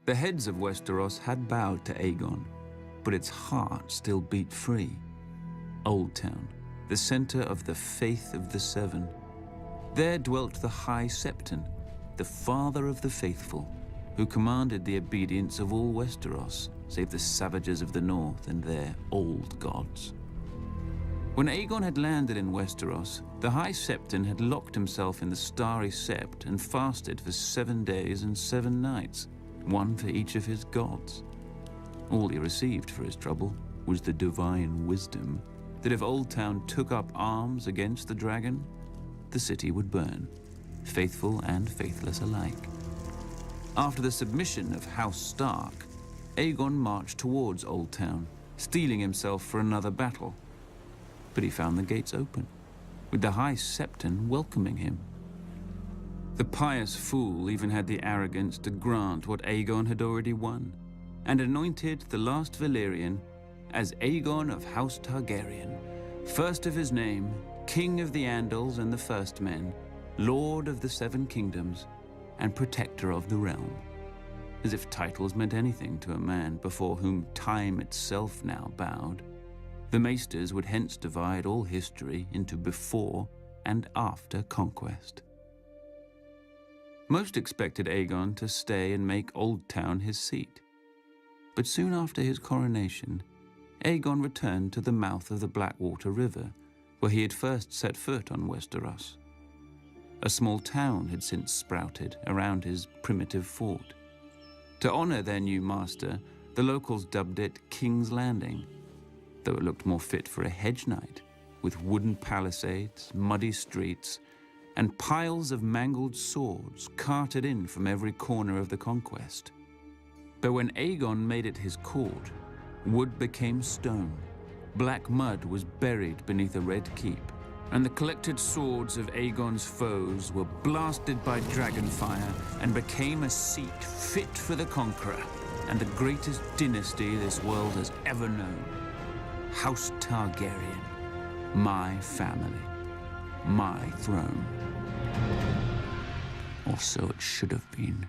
The heads of Westeros had bowed to Aegon, but its heart still beat free. Old Town, the center of the faith of the Seven. There dwelt the High Septon, the father of the faithful, who commanded the obedience of all Westeros, save the savages of the north and their old gods. When Aegon had landed in Westeros, the High Septon had locked himself in the Starry Sept and fasted for 7 days and 7 nights, one for each of his gods. All he received for his trouble was the divine wisdom that if Old Town took up arms against the dragon, the city would burn, faithful and faithless alike. After the submission of House Stark, Aegon marched towards Old Town, steeling himself for another battle. But he found the gates open, with the High Septon welcoming him. The pious fool even had the arrogance to grant what Aegon had already won, and anointed the last Valyrian as Aegon of House Targaryen, first of his name, King of the Andals and the First Men, Lord of the Seven Kingdoms, and Protector of the Realm. As if titles meant anything to a man before whom time itself now bowed. The Maesters would hence divide all history into before and after conquest. Most expected Aegon to stay and make Old Town his seat. But soon after his coronation, Aegon returned to the mouth of the Blackwater River, where he had first set foot on Westeros. A small town had since sprouted around his primitive fort. To honor their new master, the locals dubbed it King's Landing, though it looked more fit for a hedge knight, with wooden palisades, muddy streets, and piles of mangled swords carted in from every corner of the conquest. But when Aegon made it his court, wood became stone, black mud was buried beneath a red keep, and the collected swords of Aegon's foes were blasted by dragonfire and became a seat fit for the conqueror and the greatest dynasty this world has ever known. House Targaryen, my family, my throne. Or so it should have been.